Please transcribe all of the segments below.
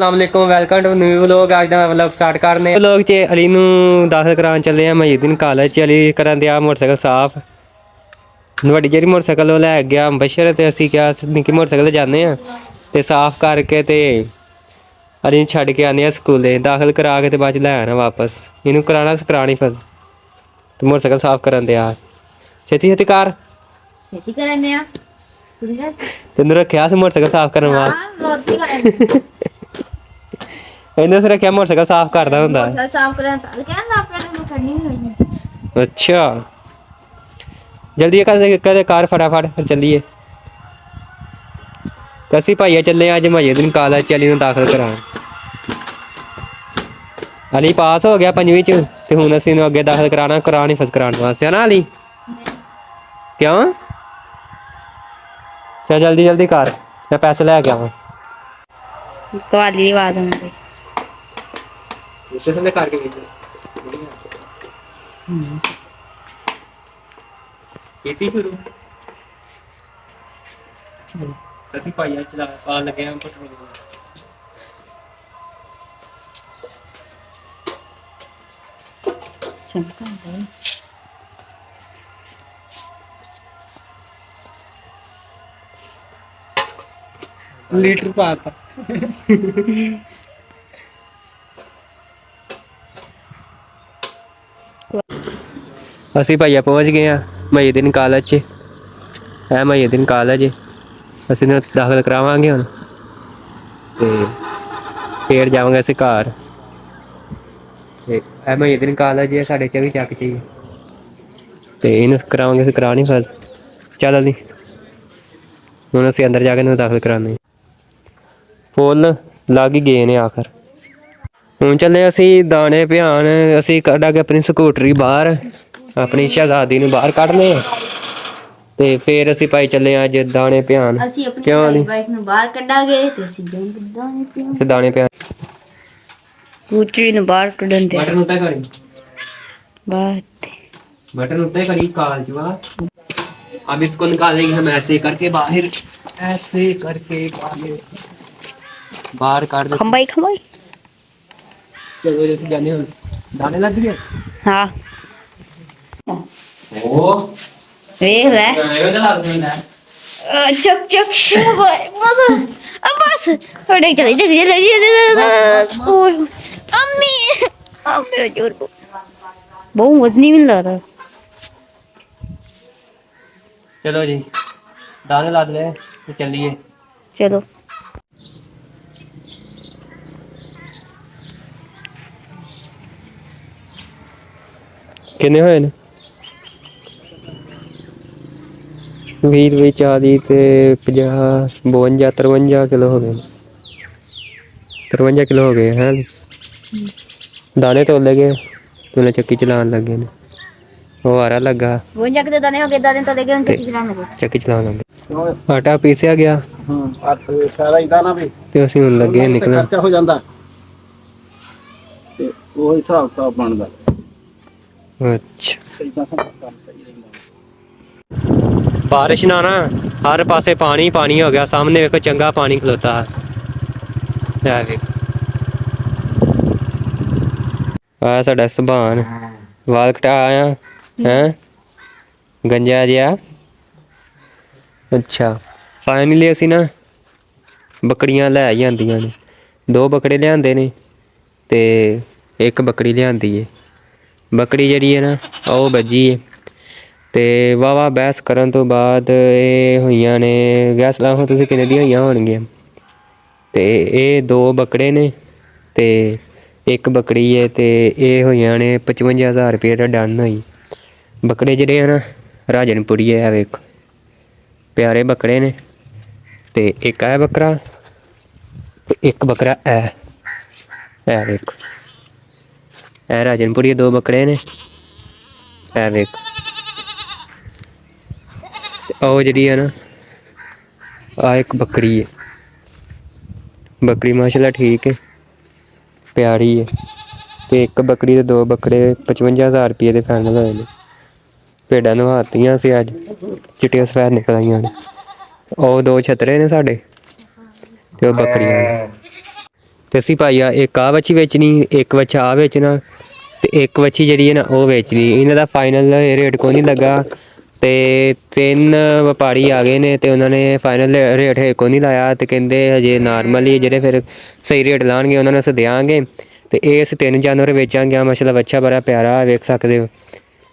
ਅਸਲਾਮੁਅਲੈकुम welcome to new vlog. ਅੱਜ ਦਾ vlog start ਕਰਨੇ vlog 'ਚ ਅਲੀ ਨੂੰ ਦਾਖਲ ਕਰਾਉਣ ਚੱਲੇ ਆ ਮਹੀਉਦੀਨ ਕਾਲਜ 'ਚ। ਅਲੀ ਕਰਨ ਦਿਆ ਮੋਟਰਸਾਈਕਲ ਸਾਫ਼। ਵੱਡੀ ਜਿਹੜੀ ਮੋਟਰਸਾਈਕਲ ਉਹ ਲੈ ਗਿਆ ਅੰਬਰਸਰ ਤੇ ਅਸੀਂ ਕਿਹਾ ਨਿੱਕੀ ਮੋਟਰਸਾਈਕਲ 'ਤੇ ਜਾਂਦੇ ਹਾਂ ਤੇ ਸਾਫ਼ ਕਰਕੇ ਤੇ ਅਲੀ ਨੂੰ ਛੱਡ ਕੇ ਆਉਂਦੇ ਹਾਂ ਸਕੂਲੇ। ਦਾਖਲ ਕਰਾ ਕੇ ਤੇ ਬਾਅਦ 'ਚ ਲੈ ਆਉਣਾ ਵਾਪਸ। ਇਹਨੂੰ ਕਰਾਉਣਾ ਕਰਾਉਣੀ ਫਿਰ ਤੇ ਮੋਟਰਸਾਈਕਲ ਸਾਫ਼ ਕਰਨ ਦਿਆ। ਛੇਤੀ ਛੇਤੀ ਕਰ ਛੇਤੀ ਕਰਨ ਆ ਤੈਨੂੰ ਰੱਖਿਆ ਸੀ ਮੋਟਰਸਾਈਕਲ ਸਾਫ਼ ਕਰਨ ਵਾਸਤੇ। ਇਹਨੇ ਸਿਰ ਰੱਖਿਆ ਮੋਟਰਸਾਈਕਲ ਸਾਫ਼ ਕਰਦਾ ਹੁੰਦਾ। ਮੋਟਰਸਾਈਕਲ ਸਾਫ਼ ਕਰਨ ਕਹਿੰਦਾ ਫਿਰ ਉਹਨੂੰ ਖੜਨੀ ਹੋਈ। ਅੱਛਾ ਜਲਦੀ ਕਰ ਕਾਰ ਫਟਾਫਟ ਫਿਰ ਚੱਲੀਏ। ਅਸੀਂ ਭਾਈਆ ਚੱਲੇ ਅੱਜ ਮਹੀਉਦੀਨ ਕਾਲਜ 'ਚ ਅਲੀ ਨੂੰ ਦਾਖਲ ਕਰਾਉਣ। ਅਲੀ ਪਾਸ ਹੋ ਗਿਆ 5ਵੀਂ 'ਚ ਤੇ ਹੁਣ ਅਸੀਂ ਇਹਨੂੰ ਅੱਗੇ ਦਾਖਲ ਕਰਾਉਣਾ ਫਸ ਕਰਾਉਣ ਵਾਸਤੇ ਹੈ ਨਾ ਅਲੀ। ਕਿਉਂ ਚੱਲ ਜਲਦੀ ਜਲਦੀ ਕਰ ਮੈਂ ਪੈਸੇ ਲੈ ਕੇ ਆਵਾਂ। ਕਵਾਲੀ ਦੀ ਆਵਾਜ਼ ਆਉਂਦੀ। ਇਸੇ ਥੱਲੇ ਕਰਕੇ ਵੇਖ ਕੀਤੀ ਸ਼ੁਰੂ। ਅਸੀਂ ਭਾਈਆ ਚਲਾ ਪਾਣ ਲੱਗੇ ਹਾਂ ਪੈਟਰੋਲ। ਚਮਕਾਉਂਦਾ ਲੀਟਰ ਪਾਤਾ। ਅਸੀਂ ਭਾਈਆ ਪਹੁੰਚ ਗਏ ਹਾਂ ਮਹੀਉਦੀਨ ਕਾਲਜ 'ਚ। ਇਹ ਮਹੀਉਦੀਨ ਕਾਲਜ ਅਸੀਂ ਇਹਨੂੰ ਦਾਖਲ ਕਰਾਵਾਂਗੇ ਹੁਣ ਤੇ ਫਿਰ ਜਾਵਾਂਗੇ ਅਸੀਂ ਘਰ। ਤੇ ਇਹ ਮਹੀਉਦੀਨ ਕਾਲਜ ਸਾਡੇ 24 ਚੱਕ 'ਚ ਹੀ ਤੇ ਇਹਨੂੰ ਕਰਾਵਾਂਗੇ ਅਸੀਂ ਕਰਾ ਨਹੀਂ ਫਿਰ ਚੱਲ ਅਲੀ ਹੁਣ ਅਸੀਂ ਅੰਦਰ ਜਾ ਕੇ ਇਹਨੂੰ ਦਾਖਲ ਕਰਾਉਂਦੇ। ਫੁੱਲ ਲੱਗ ਹੀ ਗਏ ਨੇ ਆਖਰ। ਹੁਣ ਚੱਲੇ ਅਸੀਂ ਦਾਣੇ ਪਿਆਣ। ਅਸੀਂ ਕੱਢਾਂਗੇ ਆਪਣੀ ਸਕੂਟਰੀ ਬਾਹਰ ਆਪਣੀ ਸ਼ਹਿਜ਼ਾਦੀ ਨੂੰ ਬਾਹਰ ਕੱਢਨੇ ਤੇ ਫਿਰ ਅਸੀਂ ਭਾਈ ਚੱਲੇ ਅੱਜ ਦਾਣੇ ਪਿਆਣ। ਅਸੀਂ ਆਪਣੀ ਕਿਉਂ ਅਲੀ ਬਾਈਕ ਨੂੰ ਬਾਹਰ ਕੱਢਾਂਗੇ ਤੇ ਅਸੀਂ ਦਾਣੇ ਪਿਆਣ ਸਕੂਟਰੀ ਨੂੰ ਬਾਹਰ ਕੱਢਣ ਦੇ ਬਟਨ ਉੱਤੇ ਕਰੀ ਬਾਹਰ बटन उतने करी काल जुआ। अब इसको निकालेंगे हम ऐसे करके बाहर ऐसे करके बाहर काट दे। खंबाई खंबाई चलो जैसे जाने दाने लग गए। हाँ ओ देख रहा ये तो लग रहा है चक चक शाबाश बस अब बस अरे चले चले चले ओए अम्मी अब मेरा जोर बहुत वजनी मिल रहा था। चलो जी दाने ला ले तो चलिए। चलो किन्ने होए ने 20 ਵਿੱਚ ਆਦੀ ਤੇ 50 52 53 ਕਿਲੋ ਹੋ ਗਏ। 53 ਕਿਲੋ ਹੋ ਗਏ हैं दाने तोले गए तोले चक्की चलान लगे ने वो आ रहा लगा 52 किलो दाने हो गए दाने तो लेके उनके चलाने लगे ਚੱਕੀ ਚਲਾਉਣ ਲੱਗੇ। ਆਟਾ ਪੀਸਿਆ ਗਿਆ ਸਾਰਾ ਇਦਾਂ ਨਾ ਵੀ ਤੇ ਅਸੀਂ ਹੁਣ ਲੱਗੇ ਨਿਕਲਣ। ਖਰਚਾ ਹੋ ਜਾਂਦਾ ਤੇ ਉਹ ਹਿਸਾਬ ਕਿਤਾਬ ਬਣਦਾ। ਅੱਛਾ ਇਦਾਂ ਕੰਮ ਸਹੀ ਰਹਿੰਦਾ। ਬਾਰਿਸ਼ ਨਾ ਨਾ ਹਰ ਪਾਸੇ ਪਾਣੀ ਪਾਣੀ ਹੋ ਗਿਆ। ਸਾਹਮਣੇ ਵੇਖੋ ਚੰਗਾ ਪਾਣੀ ਖਲੋਤਾ ਹੈ। ਵੇਖ ਆ ਸਾਡਾ ਸੁਭਾਨ ਵਾਲ ਕਟਾ ਆਇਆ ਹੈ ਗੰਜਾ ਜਿਹਾ। ਅੱਛਾ ਫਾਈਨਲੀ ਅਸੀਂ ਨਾ ਬੱਕੜੀਆਂ ਲੈ ਜਾਂਦੀਆਂ ਨੇ। 2 ਬੱਕੜੇ ਲਿਆਂਦੇ ਨੇ ਤੇ 1 ਬੱਕੜੀ ਲਿਆਂਦੀ ਏ। ਬੱਕੜੀ ਜਿਹੜੀ ਹੈ ਨਾ ਉਹ ਵੱਜੀ ਏ ਤੇ ਵਾਹਵਾ ਬਹਿਸ ਕਰਨ ਤੋਂ ਬਾਅਦ ਇਹ ਹੋਈਆਂ ਨੇ ਗੈਸ ਲਾਓ ਤੁਸੀਂ ਕਿੰਨੇ ਦੀਆਂ ਹੋਈਆਂ ਹੋਣਗੀਆਂ। ਤੇ ਇਹ 2 ਬੱਕੜੇ ਨੇ ਤੇ 1 ਬੱਕੜੀ ਹੈ ਤੇ ਇਹ ਹੋਈਆਂ ਨੇ 55,000 ਰੁਪਏ ਦਾ ਡਨ ਹੋਈ। ਬੱਕੜੇ ਜਿਹੜੇ ਆ ਨਾ ਰਾਜਨਪੁਰੀ ਹੈ ਵੇਖ ਪਿਆਰੇ ਬੱਕਰੇ ਨੇ ਤੇ 1 ਹੈ ਬੱਕਰਾ ਤੇ 1 ਬੱਕਰਾ ਇਹ ਵੇਖ ਇਹ ਰਾਜਨਪੁਰੀ 2 ਬੱਕਰੇ ਨੇ ਇਹ ਵੇਖ। ਉਹ ਜਿਹੜੀ ਹੈ ਨਾ ਆ 1 ਬੱਕਰੀ ਹੈ। ਬੱਕਰੀ ਮਾਸ਼ਾਅੱਲਾ ਠੀਕ ਹੈ ਪਿਆਰੀ ਹੈ ਤੇ 1 ਬੱਕਰੀ ਤੇ 2 ਬੱਕਰੇ 55,000 ਰੁਪਏ ਦੇ ਫਾਈਨਲ ਹੋਏ ਨੇ। ਭੇਡਾਂ ਨਵਾਤੀਆਂ ਸੀ ਅੱਜ ਚਿੱਟੀਆਂ ਸਫੈਦ ਨਿਕਲ ਆਈਆਂ ਨੇ। ਉਹ 2 ਛਤਰੇ ਨੇ ਸਾਡੇ ਤੇ ਉਹ ਬੱਕਰੀਆਂ ਨੇ। ਤੇ ਅਸੀਂ ਭਾਈ ਆ ਇੱਕ ਆ ਵੱਛੀ ਵੇਚਣੀ, ਇੱਕ ਵੱਛਾ ਆ ਵੇਚਣਾ ਤੇ ਇੱਕ ਵੱਛੀ ਜਿਹੜੀ ਹੈ ਨਾ ਉਹ ਵੇਚਣੀ। ਇਹਨਾਂ ਦਾ ਫਾਈਨਲ ਰੇਟ ਕੋਈ ਨਹੀਂ ਲੱਗਾ ਤੇ 3 ਵਪਾਰੀ ਆ ਗਏ ਨੇ ਤੇ ਉਹਨਾਂ ਨੇ ਫਾਈਨਲ ਰੇਟ ਹਜੇ ਕੋਈ ਨਹੀਂ ਲਾਇਆ ਤੇ ਕਹਿੰਦੇ ਹਜੇ ਨਾਰਮਲ ਹੀ ਜਿਹੜੇ ਫਿਰ ਸਹੀ ਰੇਟ ਲਾਉਣਗੇ ਉਹਨਾਂ ਨੂੰ ਅਸੀਂ ਦਿਆਂਗੇ। ਤੇ ਇਹ ਅਸੀਂ 3 ਜਾਨਵਰ ਵੇਚਾਂਗੇ। ਆ ਮਾਸ਼ਾਅੱਲਾ ਵੱਛਾ ਬੜਾ ਪਿਆਰਾ ਵੇਖ ਸਕਦੇ ਹੋ,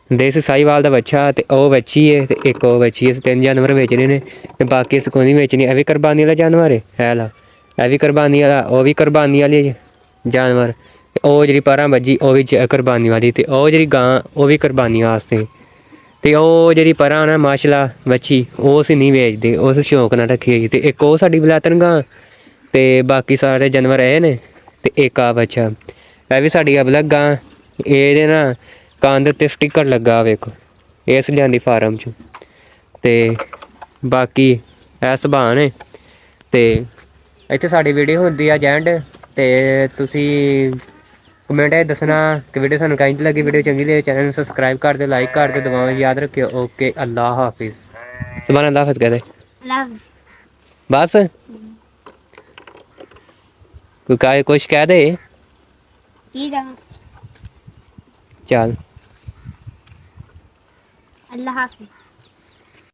ਦੇਸੀ ਸਾਹੀਵਾਲ ਦਾ ਵੱਛਾ ਤੇ ਉਹ ਵੱਛੀ ਹੈ ਤੇ ਇੱਕ ਉਹ ਵੱਛੀ। ਅਸੀਂ 3 ਜਾਨਵਰ ਵੇਚਣੇ ਨੇ ਤੇ ਬਾਕੀ ਅਸੀਂ ਕੋਈ ਨਹੀਂ ਵੇਚਣੀ। ਇਹ ਵੀ ਕੁਰਬਾਨੀ ਵਾਲਾ ਜਾਨਵਰ ਹੈ ਲਾ, ਇਹ ਵੀ ਕੁਰਬਾਨੀ ਵਾਲਾ, ਉਹ ਵੀ ਕੁਰਬਾਨੀ ਵਾਲੀ ਜਾਨਵਰ। ਉਹ ਜਿਹੜੀ ਪਰਾਂ ਵੱਜੀ ਉਹ ਵੀ ਕੁਰਬਾਨੀ ਵਾਲੀ ਤੇ ਉਹ ਜਿਹੜੀ ਗਾਂ ਉਹ ਵੀ ਕੁਰਬਾਨੀ ਵਾਸਤੇ। ਤੇ ਉਹ ਜਿਹੜੀ ਪਰਾਂ ਨਾ ਮਾਸ਼ਾਅੱਲਾ ਵੱਛੀ ਉਹ ਅਸੀਂ ਨਹੀਂ ਵੇਚਦੇ, ਉਸ ਸ਼ੌਂਕ ਨਾਲ ਰੱਖੀ ਹੋਈ। ਤੇ ਇੱਕ ਉਹ ਸਾਡੀ ਬਲਾਤਨ ਗਾਂ ਤੇ ਬਾਕੀ ਸਾਰੇ ਜਾਨਵਰ ਇਹ ਨੇ ਤੇ ਇੱਕ ਆ ਵੱਛਾ। ਇਹ ਵੀ ਸਾਡੀ ਅਬਲਗ ਗਾਂ, ਇਹਦੇ ਨਾ ਕੰਧ 'ਤੇ ਸਟਿੱਕਰ ਲੱਗਾ ਵੇਖੋ, ਇਸ ਲਿਆਂਦੀ ਫਾਰਮ 'ਚ। ਤੇ ਬਾਕੀ ਇਹ ਸੁਭਾਅ ਨੇ। ਤੇ ਇੱਥੇ ਸਾਡੀ ਵੀਡੀਓ ਹੁੰਦੀ ਆ ਜੈਂਡ। ਤੇ ਤੁਸੀਂ ਕਮੈਂਟ 'ਚ ਦੱਸਣਾ ਕਿ ਵੀਡੀਓ ਸਾਨੂੰ ਕਿੰਝ ਲੱਗੀ। ਵੀਡੀਓ ਚੰਗੀ ਲੱਗੀ ਚੈਨਲ ਨੂੰ ਸਬਸਕ੍ਰਾਈਬ ਕਰ ਦਿਓ, ਲਾਈਕ ਕਰ ਦਿਓ, ਦੁਆਵਾਂ ਯਾਦ ਰੱਖਿਓ। ਓਕੇ, ਅੱਲਾ ਹਾਫਿਜ਼। ਸੁਭਾਨ ਅੱਲਾ ਹਾਫਿਜ਼ ਕਹਦੇ ਲਵ ਬਸ। ਕੋਈ ਕੁਛ ਕਹਿ ਦੇ ਕੀ ਦਾ ਚੱਲ। ਅੱਲਾ ਹਾਫਿਜ਼।